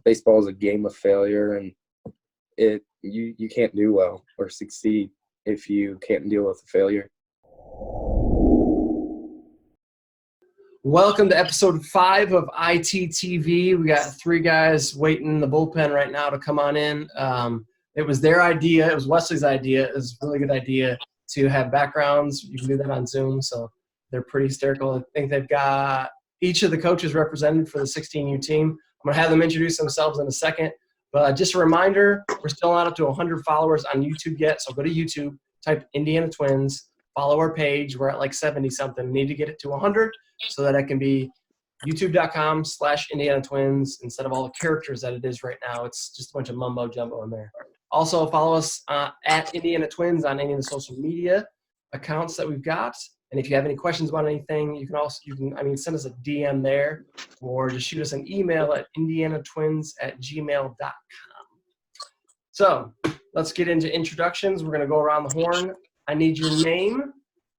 baseball is a game of failure, and you can't do well or succeed if you can't deal with the failure. Welcome to episode 5 of ITTV. We got 3 guys waiting in the bullpen right now to come on in. It was their idea. It was Wesley's idea. It was a really good idea to have backgrounds. You can do that on Zoom, so they're pretty hysterical. I think they've got each of the coaches represented for the 16U team. I'm going to have them introduce themselves in a second. But just a reminder, we're still not up to 100 followers on YouTube yet, so go to YouTube, type Indiana Twins, follow our page. We're at like 70-something. We need to get it to 100 so that it can be youtube.com/Indiana Twins instead of all the characters that it is right now. It's just a bunch of mumbo jumbo in there. Also, follow us at Indiana Twins on any of the social media accounts that we've got. And if you have any questions about anything, you can send us a DM there, or just shoot us an email at indianatwins@gmail.com. So let's get into introductions. We're going to go around the horn. I need your name.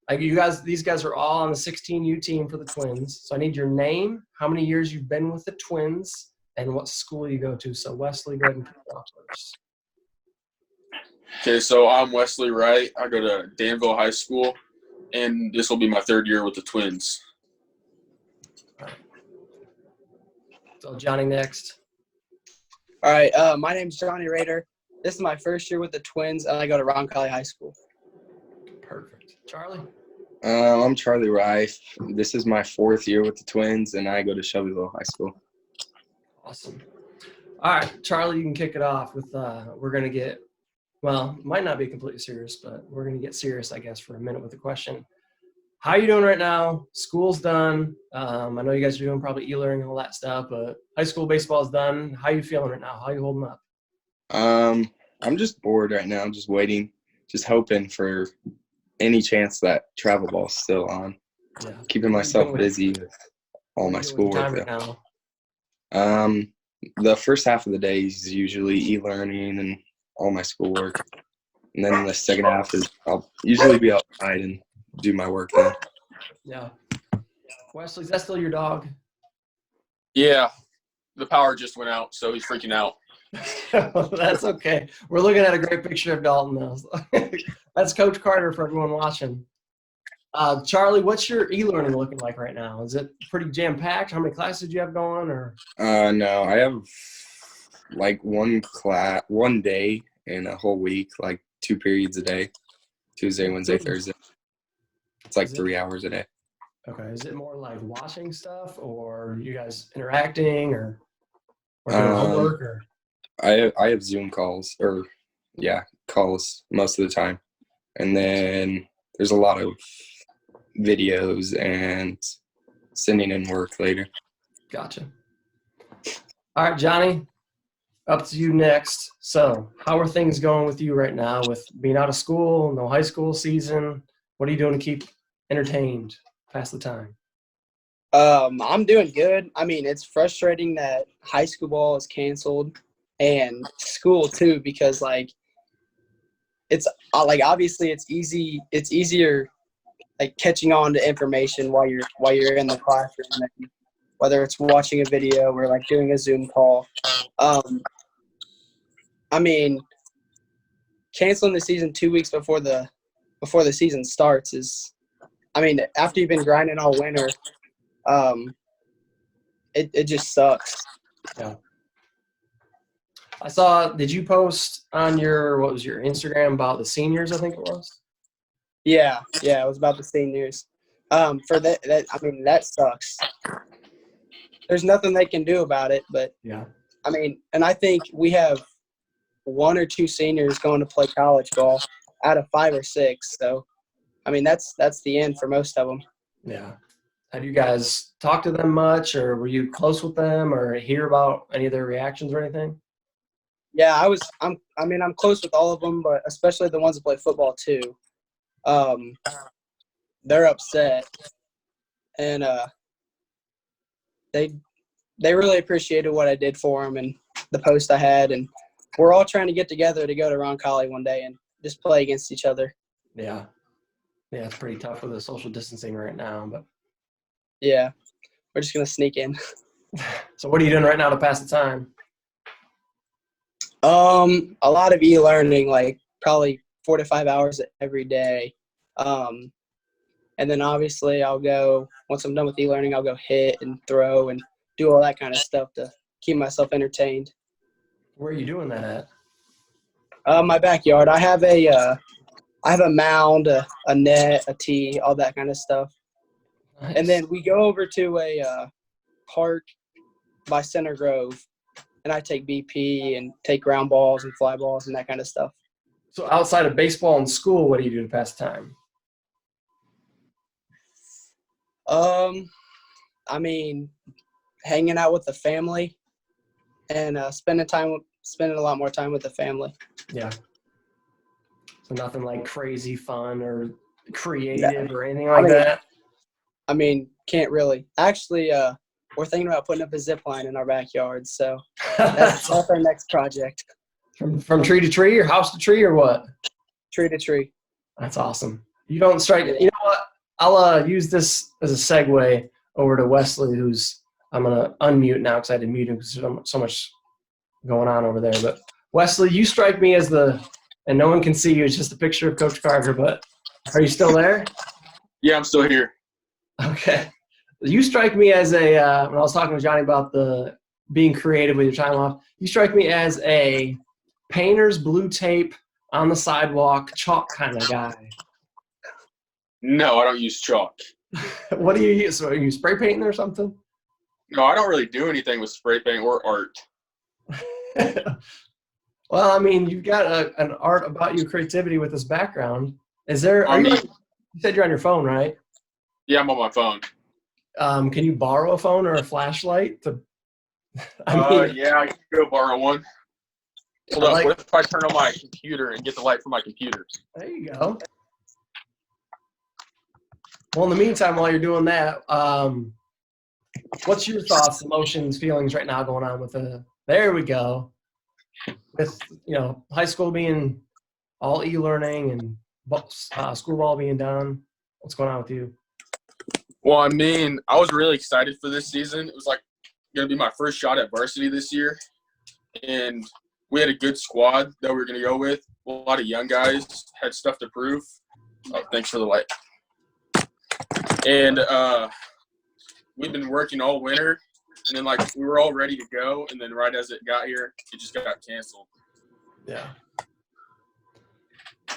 These guys are all on the 16U team for the Twins. So I need your name, how many years you've been with the Twins, and what school you go to. So Wesley, go ahead and kick it off first. Okay, so I'm Wesley Wright. I go to Danville High School, and this will be my 3rd year with the Twins. All right. So Johnny next. All right, my name's Johnny Roeder. This is my 1st year with the Twins, and I go to Roncalli High School. Perfect. Charlie? I'm Charlie Rife. This is my 4th year with the Twins, and I go to Shelbyville High School. Awesome. All right, Charlie, you can kick it off with we're going to get – well, might not be completely serious, but we're going to get serious, I guess, for a minute with the question. How are you doing right now? School's done. I know you guys are doing probably e-learning and all that stuff, but high school baseball is done. How are you feeling right now? How are you holding up? I'm just bored right now. I'm just waiting, just hoping for any chance that travel ball's still on. Yeah. Keeping myself busy with all my schoolwork. Right now? The first half of the day is usually e-learning and all my schoolwork, and then the second half is I'll usually be outside and do my work then. Yeah. Wesley, is that still your dog? Yeah, the power just went out, so he's freaking out. That's okay. We're looking at a great picture of Dalton now. That's Coach Carter for everyone watching. Charlie, what's your e-learning looking like right now? Is it pretty jam-packed? How many classes do you have going? Or No, I have like one day in a whole week, like 2 periods a day, Tuesday, Wednesday, Thursday. It's like 3 hours a day. Okay. Is it more like watching stuff, or you guys interacting, or doing homework? Or I have Zoom calls, calls most of the time, and then there's a lot of videos and sending in work later. Gotcha. All right, Johnny, up to you next. So how are things going with you right now with being out of school, no high school season? What are you doing to keep entertained, pass the time? I'm doing good. I mean, it's frustrating that high school ball is canceled and school too, because it's obviously it's easier like catching on to information while you're in the classroom, and whether it's watching a video or like doing a Zoom call. I mean, canceling the season 2 weeks before the season starts is, I mean, after you've been grinding all winter, it just sucks. Yeah. I saw, did you post on your Instagram about the seniors, I think it was? Yeah, it was about the seniors. For that I mean, that sucks. There's nothing they can do about it, but yeah. I mean, and I think we have 1 or 2 seniors going to play college ball out of 5 or 6. So, I mean, that's the end for most of them. Yeah. Have you guys talked to them much, or were you close with them, or hear about any of their reactions or anything? Yeah, I'm close with all of them, but especially the ones that play football too. They're upset, and they really appreciated what I did for them and the post I had, and we're all trying to get together to go to Roncalli one day and just play against each other. Yeah, it's pretty tough with the social distancing right now, but yeah, we're just gonna sneak in. So what are you doing right now to pass the time? A lot of e-learning, like probably 4 to 5 hours every day. And then obviously I'll go, once I'm done with e-learning, I'll go hit and throw and do all that kind of stuff to keep myself entertained. Where are you doing that at? My backyard, I have a mound, a net, a tee, all that kind of stuff. Nice. And then we go over to a park by Center Grove, and I take BP and take ground balls and fly balls and that kind of stuff. So outside of baseball and school, what do you do to pass time? I mean, hanging out with the family and spending a lot more time with the family. Yeah. So nothing like crazy fun or creative or anything like that? I mean, can't really. Actually, we're thinking about putting up a zip line in our backyard, so that's our next project. From tree to tree or house to tree or what? Tree to tree. That's awesome. You don't strike – you know what? I'll use this as a segue over to Wesley, who's – I'm going to unmute now because I had to mute him because there's so much going on over there. But, Wesley, you strike me as the – and no one can see you. It's just a picture of Coach Carter. But are you still there? Yeah, I'm still here. Okay. You strike me as a when I was talking to Johnny about the being creative with your time off, you strike me as a painter's blue tape on the sidewalk chalk kind of guy. No, I don't use chalk. What do you use? So are you spray painting or something? No, I don't really do anything with spray paint or art. Well, I mean, you've got an art about your creativity with this background. Is there? You said you're on your phone, right? Yeah, I'm on my phone. Can you borrow a phone or a flashlight? Yeah, I can go borrow one. Hold up. What if I turn on my computer and get the light from my computer? There you go. Well, in the meantime, while you're doing that, what's your thoughts, emotions, feelings right now going on with there we go. With, high school being all e-learning and school ball being done, what's going on with you? Well, I mean, I was really excited for this season. It was like going to be my first shot at varsity this year. And we had a good squad that we were going to go with. A lot of young guys had stuff to prove. Oh, thanks for the light. And we've been working all winter. And then, we were all ready to go. And then right as it got here, it just got canceled. Yeah.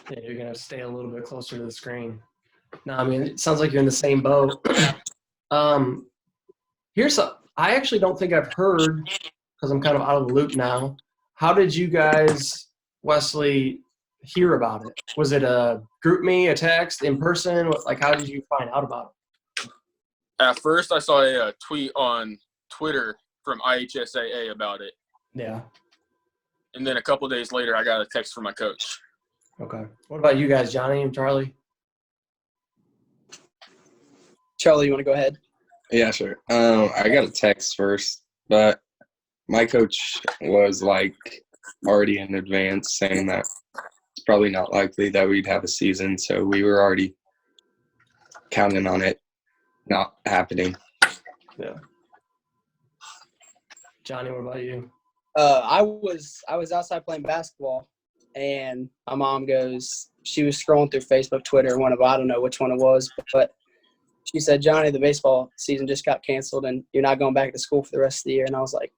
Yeah, you're going to stay a little bit closer to the screen. No, I mean, it sounds like you're in the same boat. I actually don't think I've heard, because I'm kind of out of the loop now. How did you guys, Wesley, hear about it? Was it a group me, a text, in person? How did you find out about it? At first, I saw a tweet on Twitter from IHSAA about it. Yeah. And then a couple days later, I got a text from my coach. Okay. What about you guys, Johnny and Charlie? Charlie, you want to go ahead? Yeah, sure. I got a text first, but my coach was already in advance saying that it's probably not likely that we'd have a season, so we were already counting on it not happening. Yeah. Johnny, what about you? I was outside playing basketball, and my mom she was scrolling through Facebook, Twitter, I don't know which one it was, but she said, "Johnny, the baseball season just got canceled, and you're not going back to school for the rest of the year." And I was like,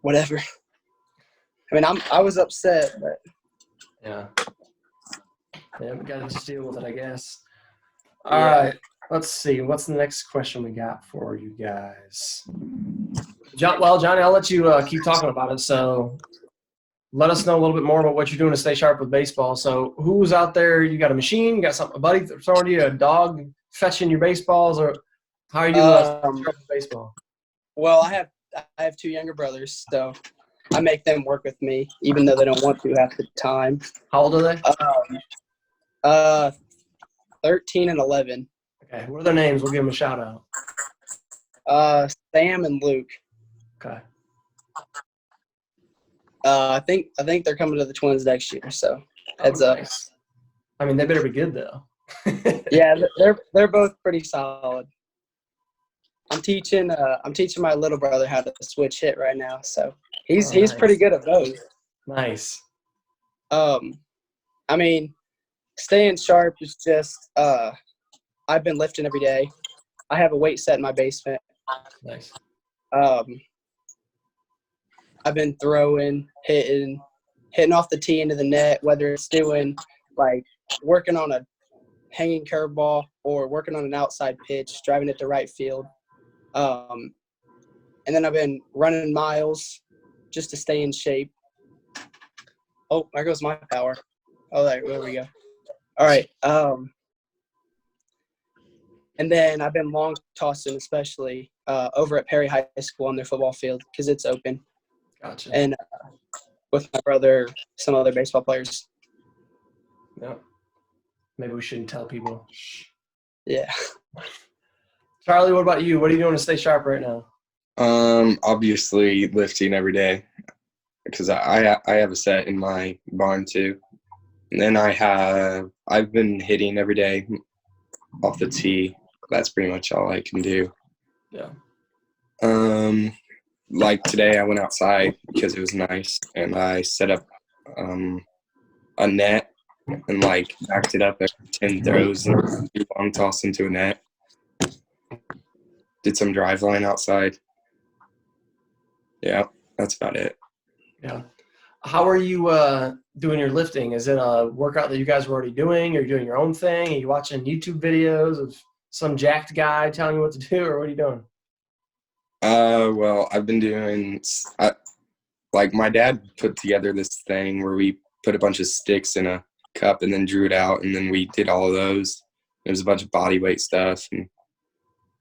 whatever. I mean, I was upset, but yeah, we got to just deal with it, I guess. All right, let's see. What's the next question we got for you guys? Johnny, I'll let you keep talking about it. So let us know a little bit more about what you're doing to stay sharp with baseball. So who's out there? You got a machine? You got a buddy throwing to you, a dog fetching your baseballs, or how are you doing with baseball? Well, I have two younger brothers, so I make them work with me, even though they don't want to half the time. How old are they? 13 and 11. Okay, what are their names? We'll give them a shout out. Sam and Luke. Okay. I think they're coming to the Twins next year, so heads up. Nice. I mean, they better be good though. Yeah, they're both pretty solid. I'm teaching my little brother how to switch hit right now, so he's Nice. pretty good at both. Nice. I mean, staying sharp is just I've been lifting every day. I have a weight set in my basement. Nice. I've been throwing, hitting off the tee into the net, whether it's doing like working on a hanging curveball or working on an outside pitch, driving it to right field. And then I've been running miles just to stay in shape. Oh, there goes my power. Oh, there we go. All right. And then I've been long tossing, especially over at Perry High School on their football field because it's open. Gotcha. And with my brother, some other baseball players. Yeah. Maybe we shouldn't tell people. Yeah. Charlie, what about you? What are you doing to stay sharp right now? Obviously lifting every day because I have a set in my barn too. And then I've been hitting every day off the tee. That's pretty much all I can do. Yeah. Like today I went outside because it was nice and I set up a net and like backed it up at 10 throws and long toss into a net. Did some drive line outside. Yeah, that's about it. Yeah. How are you doing your lifting? Is it a workout that you guys were already doing? Are you doing your own thing? Are you watching YouTube videos of some jacked guy telling you what to do, or what are you doing? Well, I've been doing like my dad put together this thing where we put a bunch of sticks in a cup and then drew it out, and then we did all of those. There was a bunch of body weight stuff, and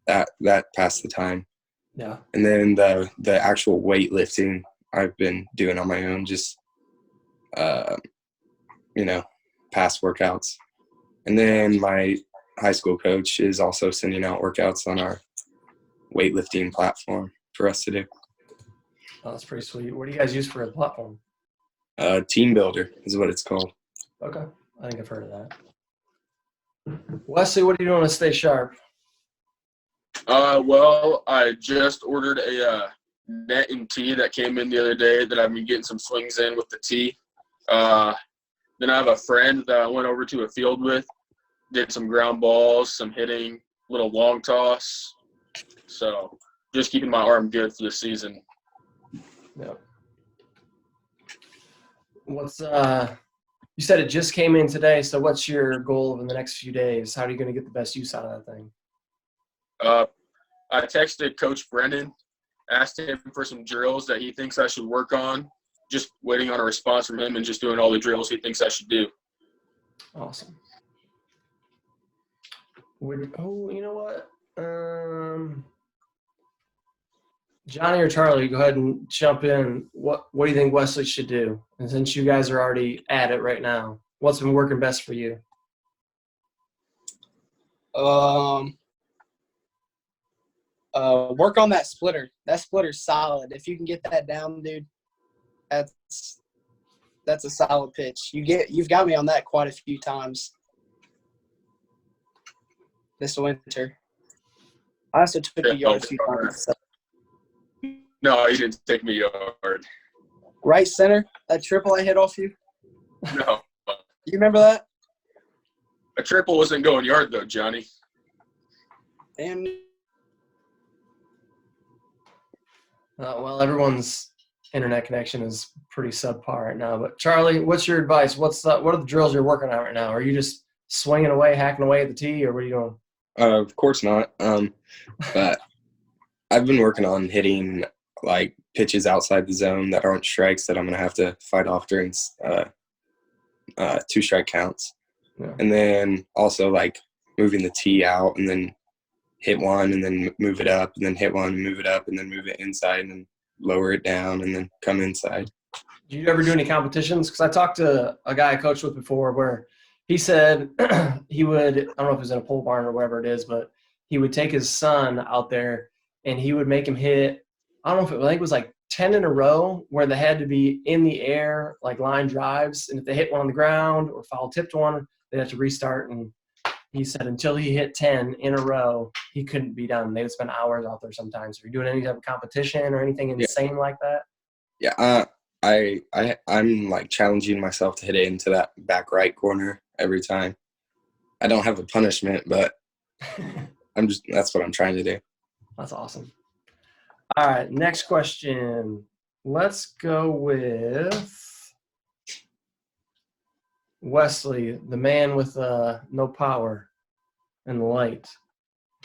that passed the time. Yeah. And then the actual weightlifting I've been doing on my own, just past workouts. And then my high school coach is also sending out workouts on our weightlifting platform for us to do. Oh, that's pretty sweet. What do you guys use for a platform? Team Builder is what it's called. Okay. I think I've heard of that. Wesley, what are you doing to stay sharp? Well, I just ordered a net and tee that came in the other day that I've been getting some swings in with the tee. Then I have a friend that I went over to a field with, did some ground balls, some hitting, little long toss. So just keeping my arm good for the season. Yeah. What's you said it just came in today, so what's your goal over the next few days? How are you going to get the best use out of that thing? I texted Coach Brennan, asked him for some drills that he thinks I should work on, just waiting on a response from him and just doing all the drills he thinks I should do. Awesome. You know what? Johnny or Charlie, go ahead and jump in. What do you think Wesley should do? And since you guys are already at it right now, what's been working best for you? Work on that splitter. That splitter's solid. If you can get that down, dude, that's a solid pitch. You've got me on that quite a few times this winter. I also took a yard a few times. So. No, he didn't take me yard. Right center, that triple I hit off you. No. You remember that? A triple wasn't going yard though, Johnny. And well, everyone's internet connection is pretty subpar right now. But Charlie, what's your advice? What are the drills you're working on right now? Are you just swinging away, hacking away at the tee, or what are you doing? Of course not. But I've been working on hitting like pitches outside the zone that aren't strikes that I'm gonna have to fight off during 2 strike counts. Yeah. And then also like moving the tee out and then hit one and then move it up and then hit one and move it up and then move it inside and then lower it down and then come inside. Do you ever do any competitions? Because I talked to a guy I coached with before where he said he would, I don't know if it was in a pole barn or whatever it is, but he would take his son out there and he would make him hit, I don't know if I think it was like 10 in a row where they had to be in the air, like line drives. And if they hit one on the ground or foul tipped one, they'd have to restart. And he said until he hit 10 in a row, he couldn't be done. They would spend hours out there sometimes. Are you doing any type of competition or anything insane like that? Yeah, I'm like challenging myself to hit it into that back right corner every time. I don't have a punishment, but that's what I'm trying to do. That's awesome. All right, next question. Let's go with Wesley, the man with no power and the light.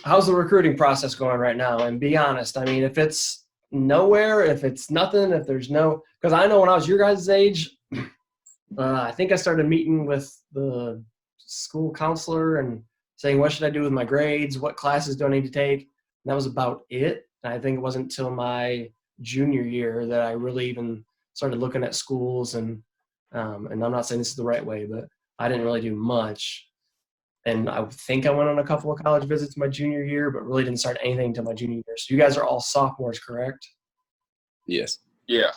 How's the recruiting process going right now? And be honest. I mean, if it's nowhere, if it's nothing, if there's no – because I know when I was your guys' age, I think I started meeting with the school counselor and saying, what should I do with my grades? What classes do I need to take? And that was about it. And I think it wasn't until my junior year that I really even started looking at schools. And I'm not saying this is the right way, but I didn't really do much. And I think I went on a couple of college visits my junior year, but really didn't start anything until my junior year. So you guys are all sophomores, correct? Yes. Yeah.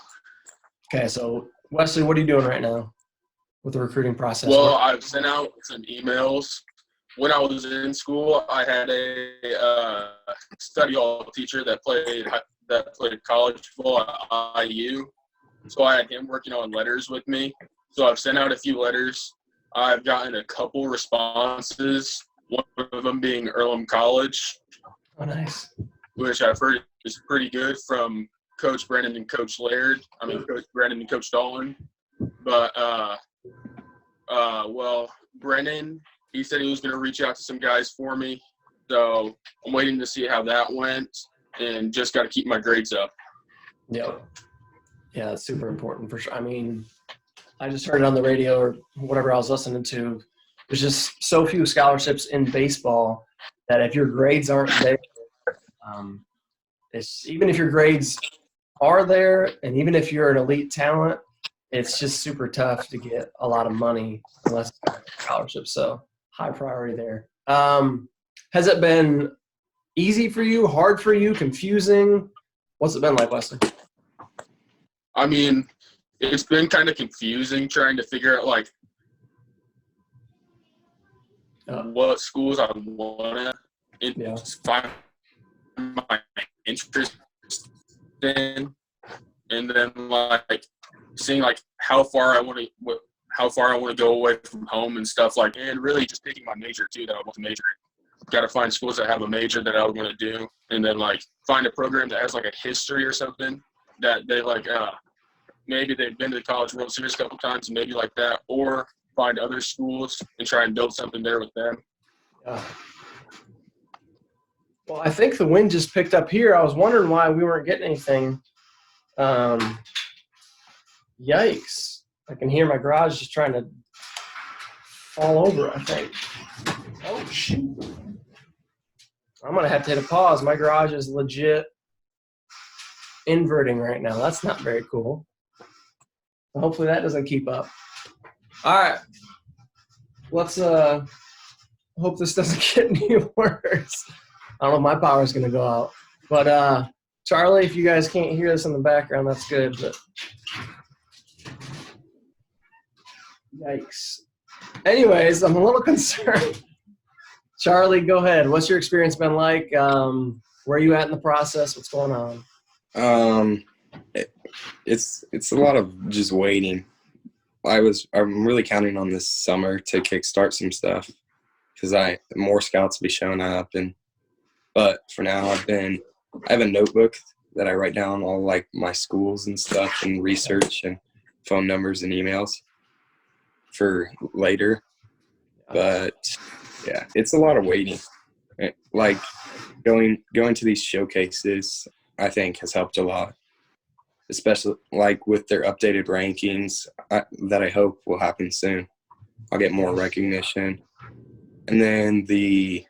Okay, so Wesley, what are you doing right now with the recruiting process? Well, I've sent out some emails. When I was in school, I had a study hall teacher that played college football at IU. So I had him working on letters with me. So I've sent out a few letters. I've gotten a couple responses, one of them being Earlham College. Oh, nice. Which I've heard is pretty good from Coach Brennan and Coach Laird. I mean, Coach Brennan and Coach Dalton. But, well, Brennan, he said he was going to reach out to some guys for me. So I'm waiting to see how that went and just got to keep my grades up. Yep. Yeah, that's super important for sure. I mean, I just heard it on the radio or whatever I was listening to. There's just so few scholarships in baseball that if your grades aren't there, it's even if your grades are there and even if you're an elite talent, it's just super tough to get a lot of money unless it's scholarships. So high priority there. Has it been easy for you, hard for you, confusing? What's it been like, Wesley? I mean, it's been kind of confusing trying to figure out, like, what schools I want to find my interest in, and then, like, seeing, like, how far I want to go away from home and stuff, like, and really just picking my major, too, that I want to major in. Got to find schools that have a major that I would want to do, and then, like, find a program that has, like, a history or something that they, like, maybe they've been to the College World Series a couple times, maybe like that, or find other schools and try and build something there with them. Well, I think the wind just picked up here. I was wondering why we weren't getting anything. Yikes. I can hear my garage just trying to fall over, I think. Oh, shoot. I'm going to have to hit a pause. My garage is legit inverting right now. That's not very cool. Hopefully that doesn't keep up. All right. Let's hope this doesn't get any worse. I don't know if my power is going to go out. But, Charlie, if you guys can't hear this in the background, that's good. But yikes. Anyways, I'm a little concerned. Charlie, go ahead. What's your experience been like? Where are you at in the process? What's going on? It's a lot of just waiting. I'm really counting on this summer to kickstart some stuff because more scouts will be showing up, but for now I have a notebook that I write down all like my schools and stuff and research and phone numbers and emails for later. But yeah, it's a lot of waiting. Like going to these showcases, I think has helped a lot, especially like with their updated rankings that I hope will happen soon. I'll get more recognition. And then the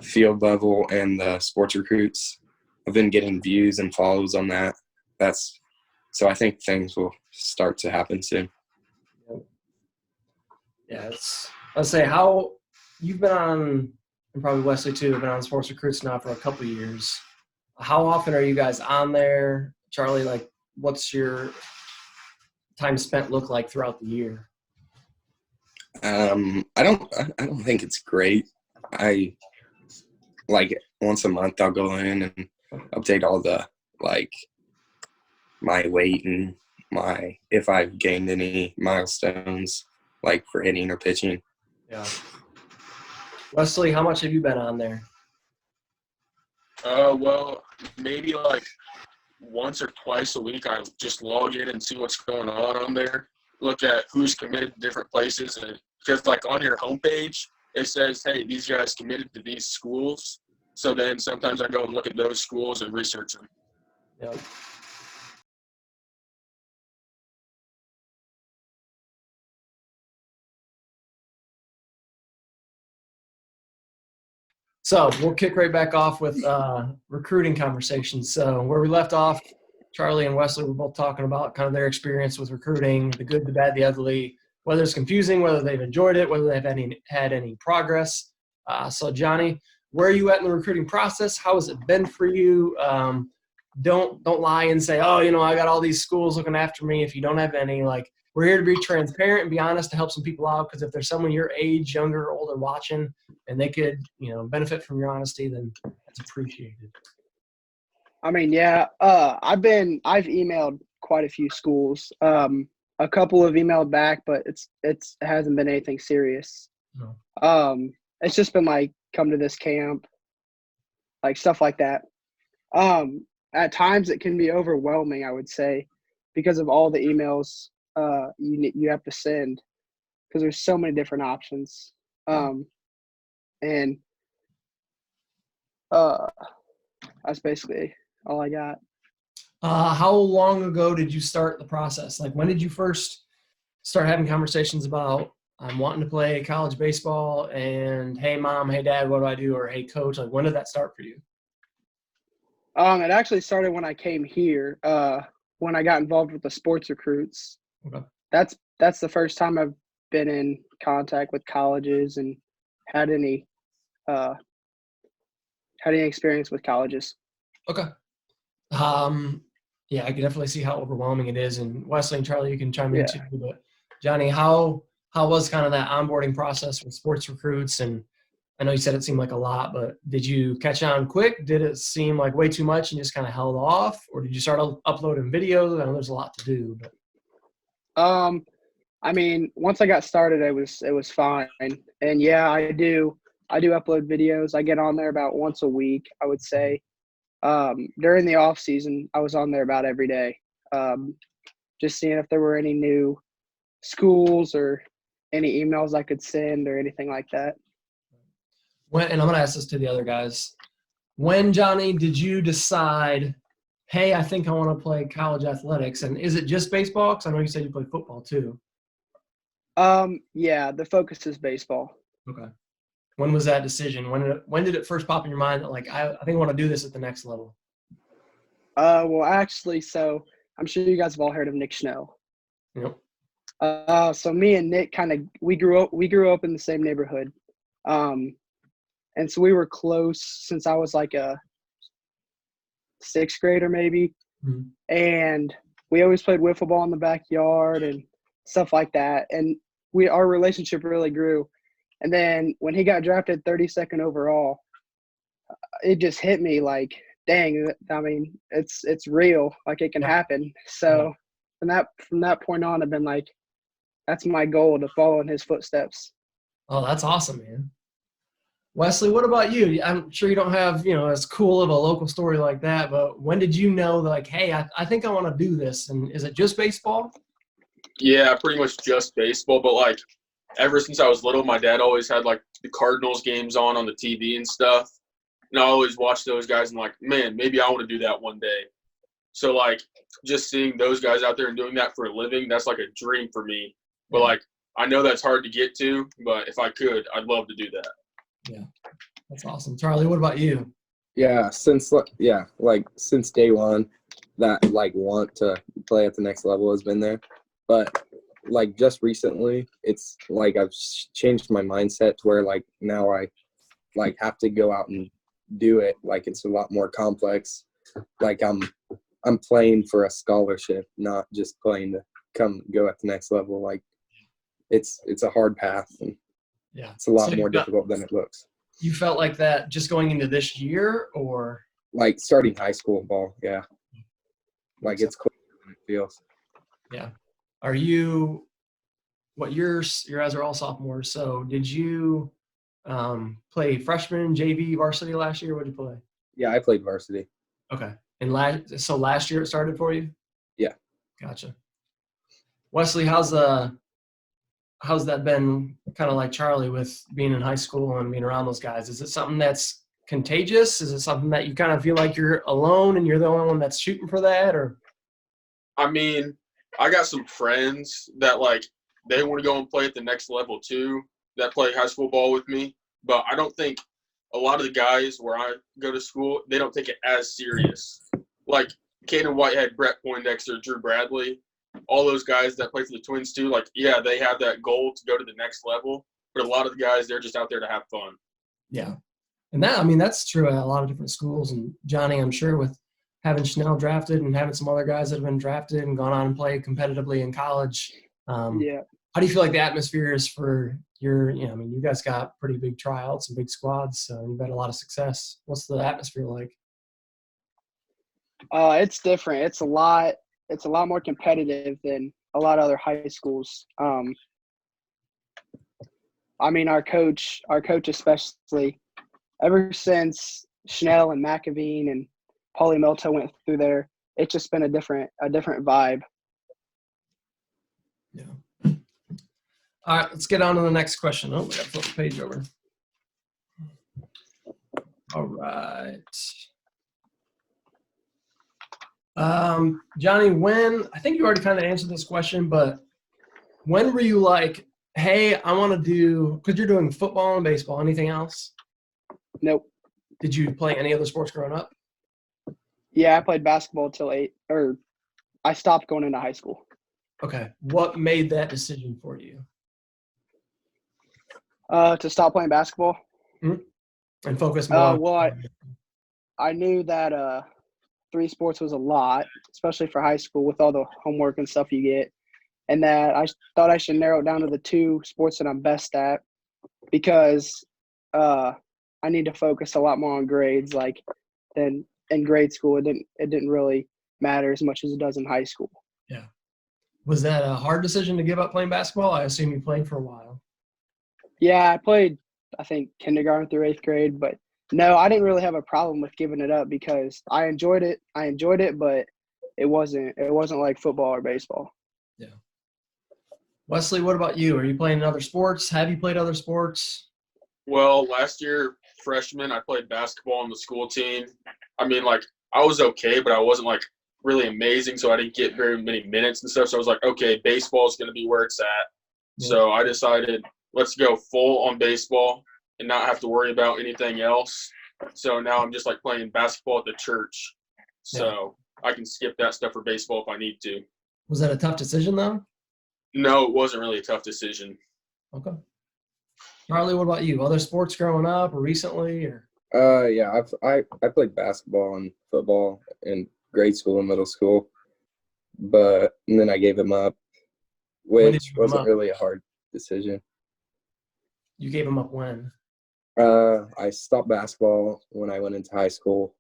field level and the sports recruits, I've been getting views and follows on that. So I think things will start to happen soon. Yeah, let's say how you've been on, and probably Wesley too, have been on sports recruits now for a couple of years. How often are you guys on there? Charlie, like, what's your time spent look like throughout the year? I don't think it's great. I like once a month I'll go in and update all the like my weight and if I've gained any milestones like for hitting or pitching. Yeah. Wesley, how much have you been on there? Well, maybe like once or twice a week I just log in and see what's going on there. Look at who's committed to different places, and because like on your homepage it says, hey, these guys committed to these schools. So then sometimes I go and look at those schools and research them. Yeah. So we'll kick right back off with recruiting conversations. So where we left off, Charlie and Wesley were both talking about kind of their experience with recruiting, the good, the bad, the ugly, whether it's confusing, whether they've enjoyed it, whether they've had any progress. So Johnny, where are you at in the recruiting process? How has it been for you? Don't lie and say, oh, I got all these schools looking after me if you don't have any. Like, we're here to be transparent and be honest to help some people out, because if there's someone your age, younger or older, watching and they could, benefit from your honesty, then that's appreciated. I mean, yeah, I've emailed quite a few schools. A couple have emailed back, but it hasn't been anything serious. No. It's just been like, come to this camp, like stuff like that. At times it can be overwhelming, I would say, because of all the emails you have to send, because there's so many different options. And that's basically all I got. How long ago did you start the process? Like, when did you first start having conversations about, I'm wanting to play college baseball, and hey mom, hey dad, what do I do? Or hey coach, like when did that start for you? It actually started when I came here, when I got involved with the sports recruits. Okay. That's the first time I've been in contact with colleges and had any experience with colleges. Okay. Yeah, I can definitely see how overwhelming it is. And Wesley and Charlie, you can chime in too. But Johnny, how was kind of that onboarding process with sports recruits? And I know you said it seemed like a lot, but did you catch on quick? Did it seem like way too much and just kind of held off? Or did you start uploading videos? I know there's a lot to do. But I mean, once I got started, it was fine. And yeah, I do upload videos. I get on there about once a week, I would say. During the off season, I was on there about every day, just seeing if there were any new schools or any emails I could send or anything like that. And I'm going to ask this to the other guys. When, Johnny, did you decide, hey, I think I want to play college athletics? And is it just baseball? Because I know you said you play football too. Yeah, the focus is baseball. Okay. When was that decision? When did it first pop in your mind that, like, I think I want to do this at the next level? Well, actually, so I'm sure you guys have all heard of Nick Schnell. Yep. So me and Nick we grew up in the same neighborhood. And so we were close since I was like a sixth grader maybe. Mm-hmm. And we always played wiffle ball in the backyard and stuff like that. And our relationship really grew. And then when he got drafted 32nd overall, it just hit me like, dang, I mean, it's real. Like, it can happen. So from that point on, I've been like, that's my goal, to follow in his footsteps. Oh, that's awesome, man. Wesley, what about you? I'm sure you don't have, as cool of a local story like that, but when did you know, like, hey, I think I want to do this? And is it just baseball? Yeah, pretty much just baseball. But, like, ever since I was little, my dad always had, like, the Cardinals games on the TV and stuff. And I always watched those guys and, like, man, maybe I want to do that one day. So, like, just seeing those guys out there and doing that for a living, that's like a dream for me. But, like, I know that's hard to get to, but if I could, I'd love to do that. Yeah, that's awesome. Charlie, what about you? Yeah, since day one, that like want to play at the next level has been there. But like just recently, it's like I've changed my mindset to where like now I like have to go out and do it. Like it's a lot more complex. Like I'm playing for a scholarship, not just playing to go at the next level. Like it's a hard path, and it's a lot more difficult than it looks. You felt like that just going into this year, or? Like starting high school ball, yeah. Like it's quicker than it feels. Yeah. Are you? What you guys are all sophomores. So did you play freshman, JV, varsity last year? What did you play? Yeah, I played varsity. Okay. And last year it started for you? Yeah. Gotcha. Wesley, how's that been, kind of like Charlie, with being in high school and being around those guys? Is it something that's contagious? Is it something that you kind of feel like you're alone and you're the only one that's shooting for that? Or I mean, I got some friends that like they want to go and play at the next level too, that play high school ball with me. But I don't think a lot of the guys where I go to school, they don't take it as serious. Like Caden Whitehead, Brett Poindexter, Drew Bradley, all those guys that play for the Twins too, like, yeah, they have that goal to go to the next level. But a lot of the guys, they're just out there to have fun. yeah. And that's true at a lot of different schools. And Johnny, I'm sure with having Schnell drafted and having some other guys that have been drafted and gone on and played competitively in college, Yeah. how do you feel like the atmosphere is for you guys got pretty big tryouts and big squads, so you've had a lot of success. What's the atmosphere like? It's different. It's a lot more competitive than a lot of other high schools. I mean, our coach especially, ever since Schnell and McAveen and Paulie Melto went through there, it's just been a different vibe. Yeah. All right, let's get on to the next question. Oh, we got to flip the page over. All right. Johnny, I think you already kind of answered this question, but when were you like, hey, I want to do, because you're doing football and baseball, anything else? Nope. Did you play any other sports growing up? Yeah, I played basketball until I stopped going into high school. Okay. What made that decision for you? To stop playing basketball. Mm-hmm. And focus more well, I knew that 3 sports was a lot, especially for high school with all the homework and stuff you get, and that I thought I should narrow it down to the 2 sports that I'm best at, because I need to focus a lot more on grades. Like, than in grade school, it didn't really matter as much as it does in high school. Yeah. Was that a hard decision to give up playing basketball? I assume you played for a while. Yeah, I played, I think, kindergarten through 8th grade, but no, I didn't really have a problem with giving it up because I enjoyed it, but it wasn't like football or baseball. Yeah. Wesley, what about you? Are you playing other sports? Have you played other sports? Well, last year, freshman, I played basketball on the school team. I mean, like, I was okay, but I wasn't, like, really amazing, so I didn't get very many minutes and stuff. So I was like, okay, baseball is going to be where it's at. Yeah. So I decided, let's go full on baseball and not have to worry about anything else. So now I'm just, like, playing basketball at the church. So I can skip that stuff for baseball if I need to. Was that a tough decision, though? No, it wasn't really a tough decision. Okay. Charlie, what about you? Other sports growing up or recently? Or? Yeah, I played basketball and football in grade school and middle school, and then I gave them up, which wasn't really a hard decision. You gave them up when? I stopped basketball when I went into high school,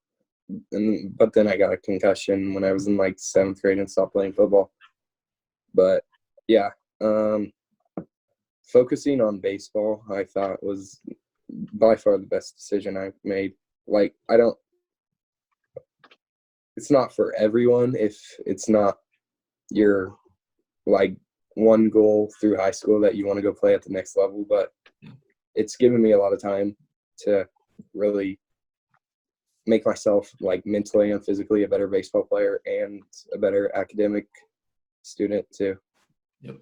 but then I got a concussion when I was in like 7th grade and stopped playing football. But yeah, focusing on baseball, I thought was by far the best decision I've made. Like, it's not for everyone if it's not your, like, one goal through high school that you want to go play at the next level, but it's given me a lot of time to really make myself, like, mentally and physically a better baseball player and a better academic student too. Yep.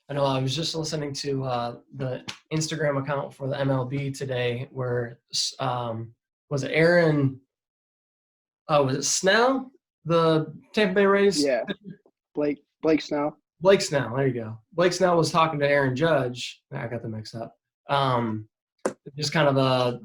I know I was just listening to the Instagram account for the MLB today where was it Aaron was it Snell, the Tampa Bay Rays? Yeah, Blake Snell. Blake Snell, there you go. Blake Snell was talking to Aaron Judge. I got them mixed up. Just kind of a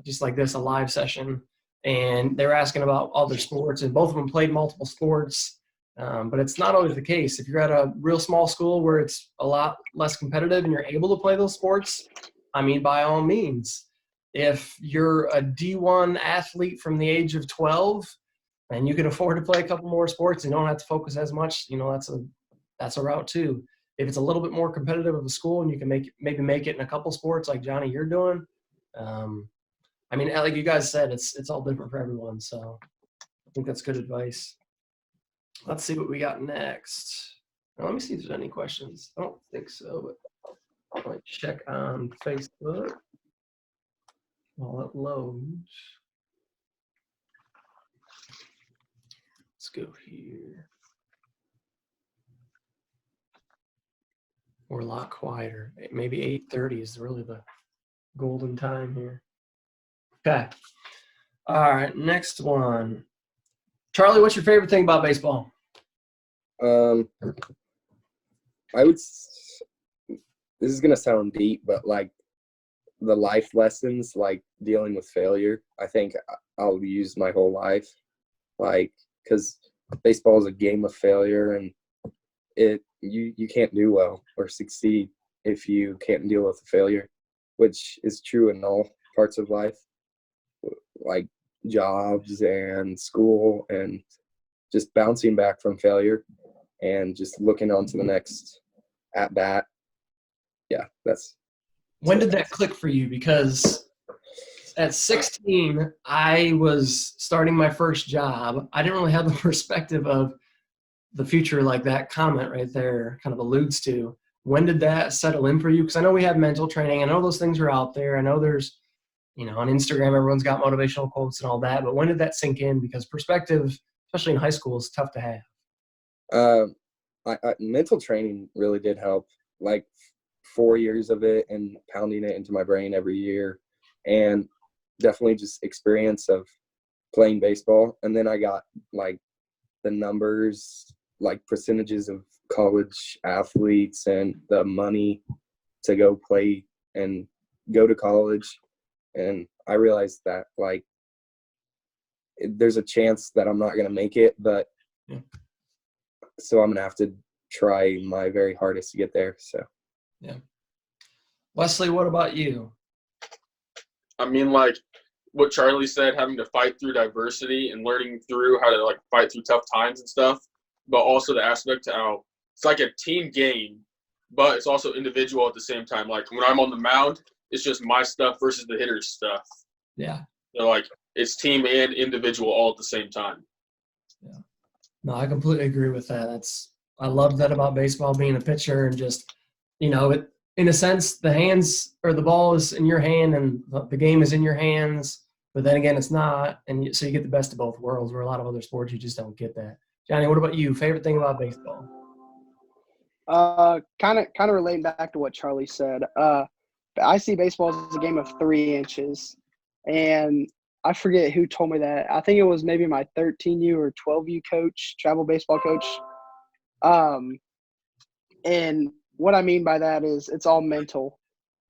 live session, and they were asking about all their sports, and both of them played multiple sports. But it's not always the case. If you're at a real small school where it's a lot less competitive and you're able to play those sports, I mean, by all means. if you're a D1 athlete from the age of 12 and you can afford to play a couple more sports and you don't have to focus as much, that's a route too. If it's a little bit more competitive of a school and you can maybe make it in a couple sports like Johnny, you're doing, like you guys said, it's all different for everyone. So I think that's good advice. Let's see what we got next. Now, let me see if there's any questions. I don't think so, but I might check on Facebook while it loads. Let's go here. We're a lot quieter. Maybe 8:30 is really the golden time here. Okay. All right, next one. Charlie, what's your favorite thing about baseball? This is going to sound deep, but like the life lessons, like dealing with failure, I think I'll use my whole life. Like, because baseball is a game of failure, and you can't do well or succeed if you can't deal with failure, which is true in all parts of life, like jobs and school, and just bouncing back from failure and just looking on to the next at bat. Yeah, When did that click for you? Because at 16, I was starting my first job. I didn't really have the perspective of the future like that comment right there kind of alludes to. When did that settle in for you? Because I know we have mental training. I know those things are out there. I know there's, on Instagram, everyone's got motivational quotes and all that. But when did that sink in? Because perspective, especially in high school, is tough to have. Mental training really did help. Like 4 years of it and pounding it into my brain every year, and definitely just experience of playing baseball. And then I got like the numbers, like percentages of college athletes and the money to go play and go to college. And I realized that like there's a chance that I'm not going to make it, but so I'm going to have to try my very hardest to get there. So, yeah. Wesley, what about you? I mean, like what Charlie said, having to fight through diversity and learning through how to like fight through tough times and stuff, but also the aspect to how it's like a team game, but it's also individual at the same time. Like when I'm on the mound, it's just my stuff versus the hitter's stuff. Yeah. So like it's team and individual all at the same time. Yeah. No, I completely agree with that. I love that about baseball, being a pitcher, and just, in a sense, the hands or the ball is in your hand and the game is in your hands, but then again, it's not. And so you get the best of both worlds, where a lot of other sports, you just don't get that. Johnny, what about you? Favorite thing about baseball? Kind of relating back to what Charlie said. I see baseball as a game of 3 inches, and I forget who told me that. I think it was maybe my 13U or 12U coach, travel baseball coach. And what I mean by that is it's all mental.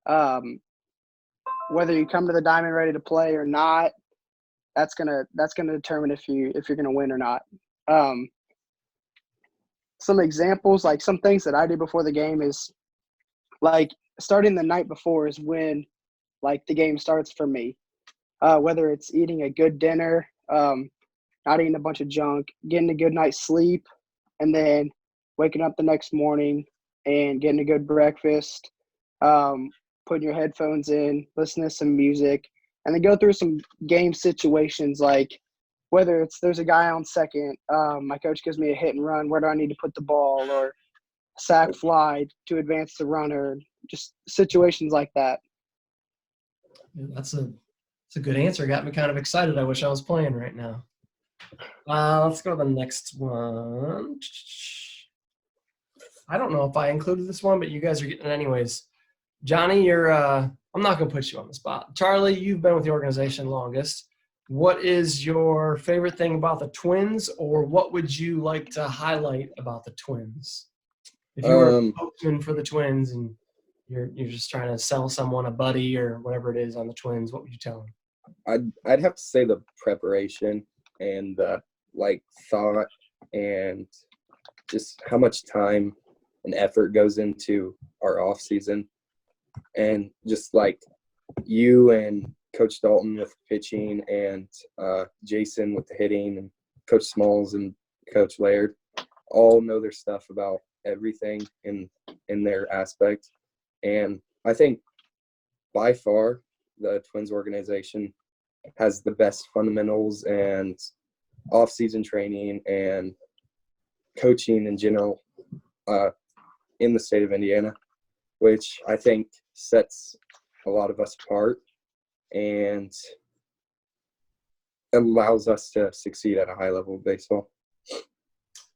Whether you come to the diamond ready to play or not, that's gonna determine if you're gonna win or not. Some examples, like some things that I do before the game is like starting the night before is when like the game starts for me. Whether it's eating a good dinner, not eating a bunch of junk, getting a good night's sleep, and then waking up the next morning and getting a good breakfast, putting your headphones in, listening to some music, and then go through some game situations, like whether there's a guy on second, my coach gives me a hit and run, where do I need to put the ball, or sack fly to advance the runner, just situations like that. Yeah, that's a good answer. Got me kind of excited. I wish I was playing right now. Let's go to the next one. I don't know if I included this one, but you guys are getting it anyways. Johnny, I'm not going to put you on the spot. Charlie, you've been with the organization longest. What is your favorite thing about the Twins, or what would you like to highlight about the Twins? If you were a spokesman for the Twins and you're just trying to sell someone a buddy or whatever it is on the Twins, what would you tell them? I'd have to say the preparation and the thought and just how much time and effort goes into our off season, and just like you and Coach Dalton with pitching, and Jason with the hitting, and Coach Smalls and Coach Laird all know their stuff about everything in their aspect. And I think by far the Twins organization has the best fundamentals and off-season training and coaching in general in the state of Indiana, which I think sets a lot of us apart and allows us to succeed at a high level of baseball.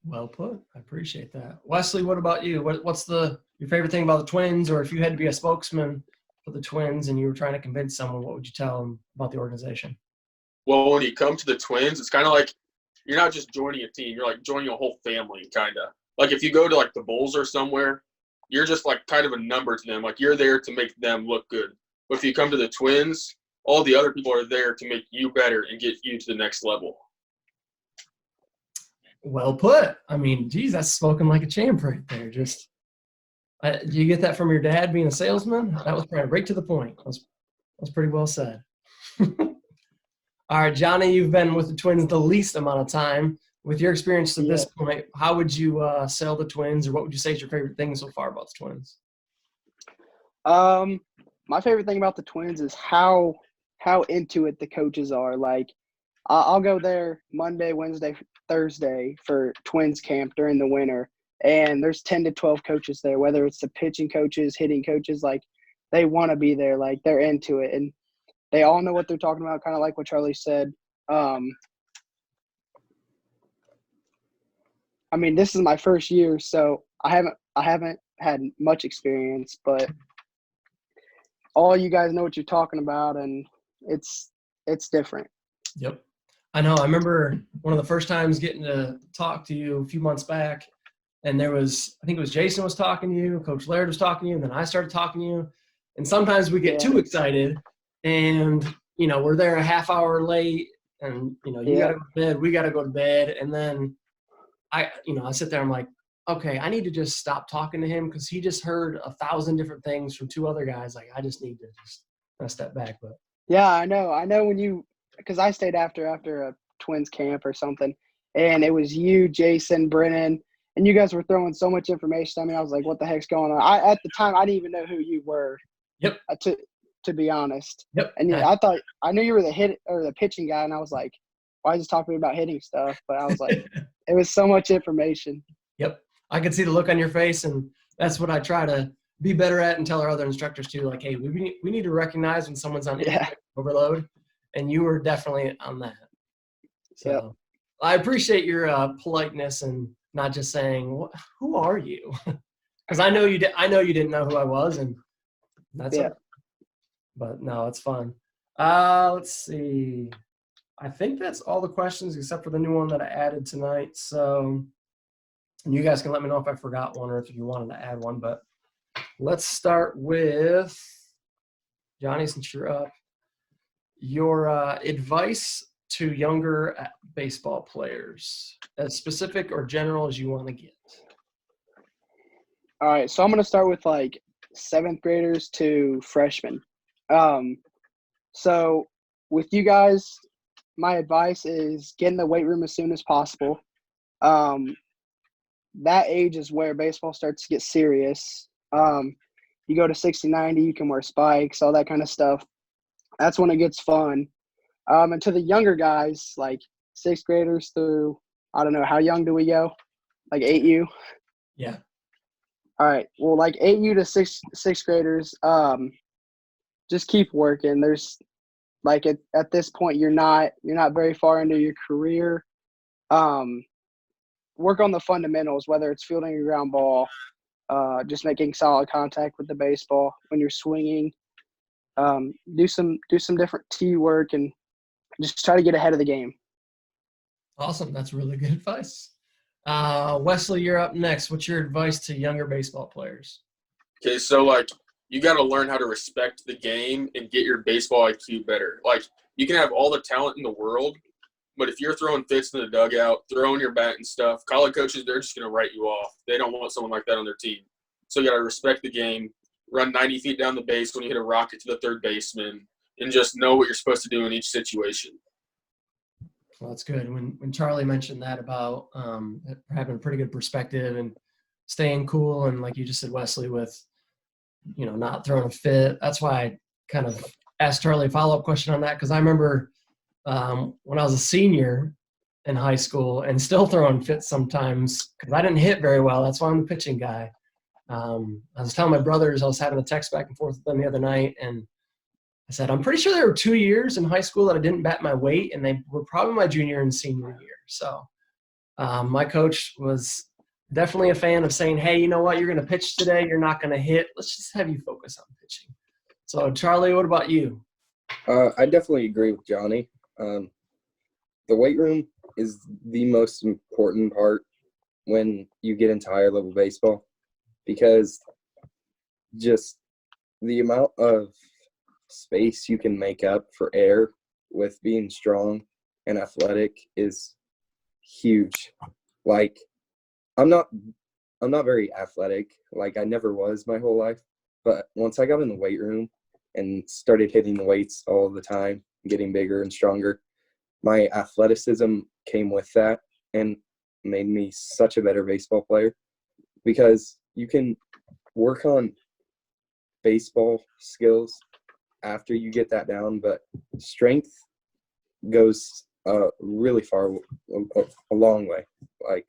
Well put. I appreciate that. Wesley, what about you? What's your favorite thing about the Twins, or if you had to be a spokesman for the Twins and you were trying to convince someone, what would you tell them about the organization? Well, when you come to the Twins, it's kind of like you're not just joining a team. You're like joining a whole family, kind of. Like if you go to like the Bulls or somewhere, you're just like kind of a number to them. Like you're there to make them look good. But if you come to the Twins, all the other people are there to make you better and get you to the next level. Well put. I mean, geez, that's spoken like a champ right there. Just, do you get that from your dad being a salesman? That was probably right to the point. That was pretty well said. All right, Johnny, you've been with the Twins the least amount of time. With your experience to this point, how would you sell the Twins, or what would you say is your favorite thing so far about the Twins? My favorite thing about the Twins is how into it the coaches are. Like, I'll go there Monday, Wednesday, Thursday for Twins camp during the winter, and there's 10 to 12 coaches there, whether it's the pitching coaches, hitting coaches. Like, they want to be there. Like, they're into it, and they all know what they're talking about, kind of like what Charlie said. I mean, this is my first year, so I haven't had much experience, but all you guys know what you're talking about, and it's different. Yep. I know. I remember one of the first times getting to talk to you a few months back, and I think it was Jason was talking to you, Coach Laird was talking to you, and then I started talking to you. And sometimes we get too excited, and, we're there a half hour late, and, you got to go to bed, we got to go to bed. And then I sit there, I'm like, okay, I need to just stop talking to him because he just heard 1,000 different things from two other guys. Like, I just need to just step back. But yeah, I know because I stayed after a Twins camp or something, and it was you, Jason, Brennan, and you guys were throwing so much information. I mean, I was like, what the heck's going on? At the time, I didn't even know who you were. Yep. To be honest. Yep. And I knew you were the hit or the pitching guy, and I was like, why is he talking about hitting stuff? But I was like, it was so much information. Yep. I could see the look on your face, and that's what I try to be better at and tell our other instructors too. Like, hey, we need to recognize when someone's on overload, and you were definitely on that. So I appreciate your politeness and not just saying, "Who are you?" Because I know you didn't know who I was, and that's it. But no, it's fun. Let's see. I think that's all the questions except for the new one that I added tonight. So you guys can let me know if I forgot one or if you wanted to add one. But let's start with Johnny, since you're up. Your advice to younger baseball players, as specific or general as you want to get. All right, so I'm going to start with like 7th graders to freshmen. So with you guys, my advice is get in the weight room as soon as possible. That age is where baseball starts to get serious. You go to 60, 90, you can wear spikes, all that kind of stuff. That's when it gets fun. And to the younger guys, like 6th graders through, I don't know, how young do we go? Like 8U? Yeah. All right. Well, like 8U to sixth graders, just keep working. There's like at this point, you're not very far into your career. Work on the fundamentals, whether it's fielding a ground ball, just making solid contact with the baseball when you're swinging. Do some different tee work and just try to get ahead of the game. Awesome. That's really good advice. Wesley, you're up next. What's your advice to younger baseball players? Okay, so, like, you got to learn how to respect the game and get your baseball IQ better. Like, you can have all the talent in the world, but if you're throwing fits in the dugout, throwing your bat and stuff, college coaches, they're just going to write you off. They don't want someone like that on their team. So you got to respect the game, run 90 feet down the base when you hit a rocket to the third baseman, and just know what you're supposed to do in each situation. Well, that's good. When Charlie mentioned that about having a pretty good perspective and staying cool, and like you just said, Wesley, with not throwing a fit. That's why I kind of asked Charlie a follow-up question on that, because I remember when I was a senior in high school and still throwing fits sometimes because I didn't hit very well. That's why I'm the pitching guy. I was telling my brothers, I was having a text back and forth with them the other night, and I said, I'm pretty sure there were 2 years in high school that I didn't bat my weight, and they were probably my junior and senior year. So my coach was definitely a fan of saying, hey, you know what? You're going to pitch today. You're not going to hit. Let's just have you focus on pitching. So, Charlie, what about you? I definitely agree with Johnny. The weight room is the most important part when you get into higher level baseball, because just the amount of space you can make up for air with being strong and athletic is huge. Like, I'm not very athletic. Like, I never was my whole life. But once I got in the weight room and started hitting the weights all the time, getting bigger and stronger, my athleticism came with that and made me such a better baseball player, because you can work on baseball skills after you get that down, but strength goes really far, a long way. Like,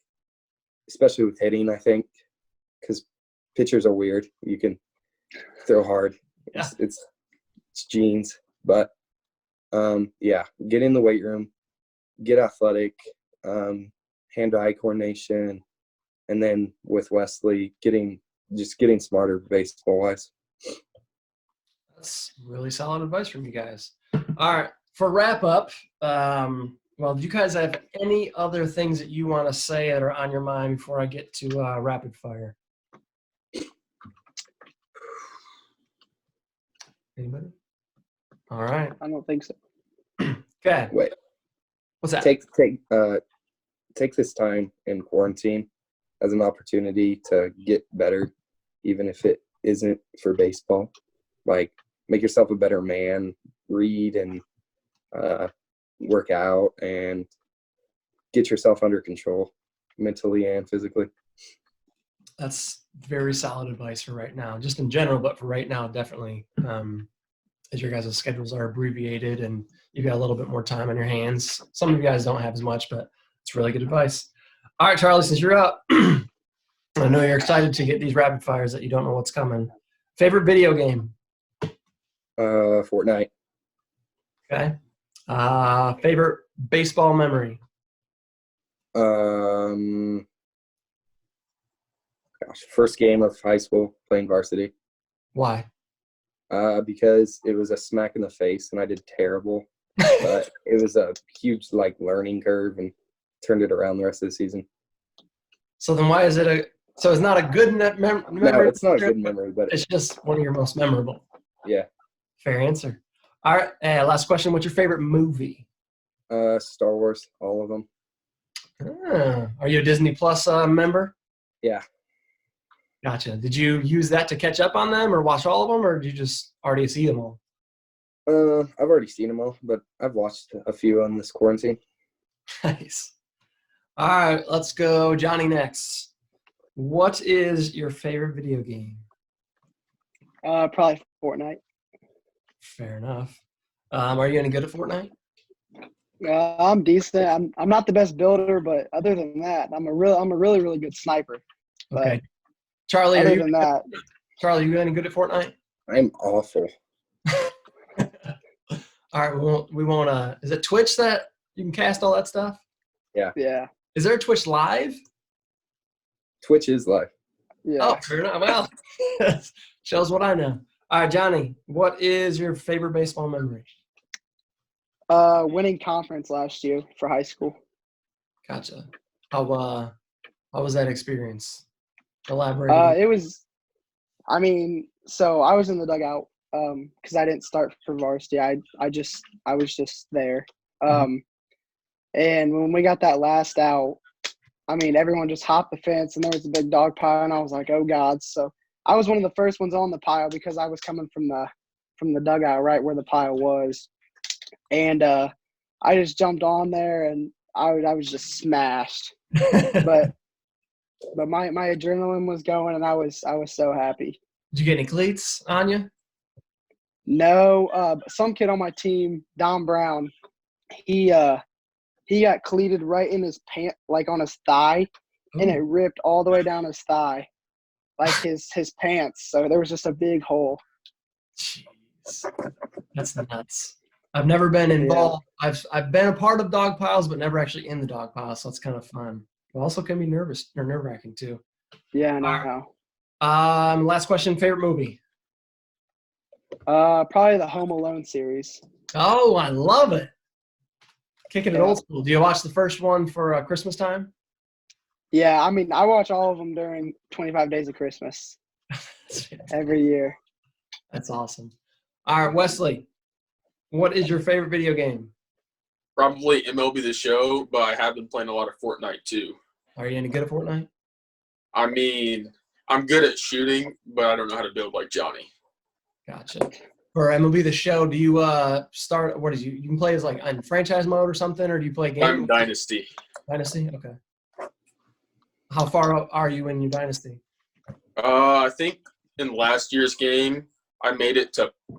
especially with hitting, I think, because pitchers are weird. You can throw hard. Yeah. It's genes. But, get in the weight room, get athletic, hand-eye coordination, and then with Wesley, getting smarter baseball-wise. That's really solid advice from you guys. All right, for wrap-up, do you guys have any other things that you want to say that are on your mind before I get to rapid fire? Anybody? All right. I don't think so. Okay. Wait. What's that? Take this time in quarantine as an opportunity to get better, even if it isn't for baseball. Like, make yourself a better man, read and work out, and get yourself under control mentally and physically. That's very solid advice for right now, just in general, but for right now, definitely. As your guys' schedules are abbreviated and you've got a little bit more time on your hands. Some of you guys don't have as much, but it's really good advice. All right, Charlie, since you're up, I know you're excited to get these rapid fires that you don't know what's coming. Favorite video game? Fortnite. Okay. Favorite baseball memory? First game of high school playing varsity. Why? Because it was a smack in the face and I did terrible. But it was a huge learning curve and turned it around the rest of the season. So then why is it so it's not a good memory? No, it's not a good memory, but it's just one of your most memorable. Yeah. Fair answer. All right. Last question. What's your favorite movie? Star Wars, all of them. Are you a Disney Plus member? Yeah. Gotcha. Did you use that to catch up on them or watch all of them, or did you just already see them all? I've already seen them all, but I've watched a few on this quarantine. Nice. All right, let's go Johnny next. What is your favorite video game? Probably Fortnite. Fair enough. Are you any good at Fortnite? I'm decent. I'm not the best builder, but other than that, I'm a really good sniper. But Okay. Charlie, other than that, Charlie, you any good at Fortnite? I'm awful. All right, we won't is it Twitch that you can cast all that stuff? yeah. Is there a Twitch live? Twitch is live. Yeah. Oh, fair enough. Well, shows what I know. All right, Johnny, what is your favorite baseball memory? Winning conference last year for high school. Gotcha. How was that experience? Elaborate. It was, so I was in the dugout because I didn't start for varsity. I was just there. And when we got that last out, everyone just hopped the fence and there was a big dog pile and I was like, oh God. So I was one of the first ones on the pile because I was coming from from the dugout right where the pile was. And I just jumped on there, and I was just smashed. But my adrenaline was going, and I was so happy. Did you get any cleats on you? No, some kid on my team, Don Brown, he got cleated right in his pant, like on his thigh, and it ripped all the way down his thigh, like his pants. So there was just a big hole. Jeez. That's nuts. I've never been involved. I've been a part of dog piles, but never actually in the dog pile, so it's kind of fun. It also can be nerve-wracking too. Yeah, I know. Last question, favorite movie? Probably the Home Alone series. Oh, I love it. Kicking it old school. Do you watch the first one for Christmas time? Yeah, I mean, I watch all of them during 25 Days of Christmas every year. That's awesome. All right, Wesley, what is your favorite video game? Probably MLB The Show, but I have been playing a lot of Fortnite too. Are you any good at Fortnite? I mean, I'm good at shooting, but I don't know how to build like Johnny. Gotcha. For MLB The Show, do you start? What is you can play as like in franchise mode or something, or do you play game? I'm Dynasty. Dynasty, okay. How far up are you in your Dynasty? I think in last year's game, I made it to, I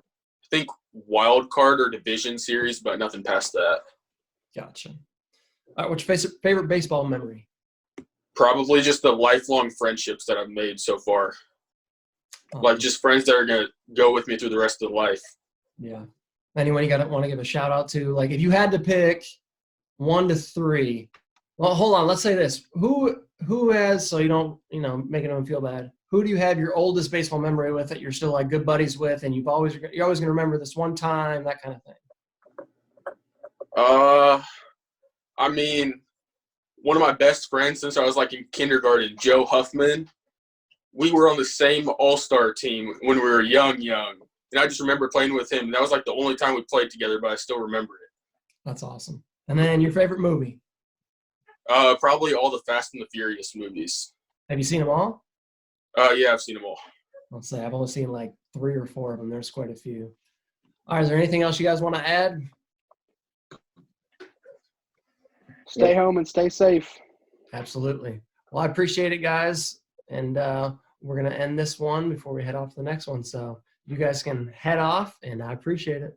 think, wild card or division series, but nothing past that. Gotcha. All right, what's your favorite baseball memory? Probably just the lifelong friendships that I've made so far. Like just friends that are going to go with me through the rest of life. Yeah. Anyone you want to give a shout out to? Like if you had to pick 1 to 3, well, hold on. Let's say this. Who has, so you don't, making them feel bad. Who do you have your oldest baseball memory with that you're still like good buddies with, and you're always going to remember this one time, that kind of thing? I mean, one of my best friends since I was like in kindergarten, Joe Huffman, we were on the same all-star team when we were young. And I just remember playing with him. That was like the only time we played together, but I still remember it. That's awesome. And then your favorite movie? Probably all the Fast and the Furious movies. Have you seen them all? Yeah, I've seen them all. I'll say I've only seen like 3 or 4 of them. There's quite a few. All right, is there anything else you guys want to add? Stay home and stay safe. Absolutely. Well, I appreciate it, guys. And we're going to end this one before we head off to the next one. So you guys can head off, and I appreciate it.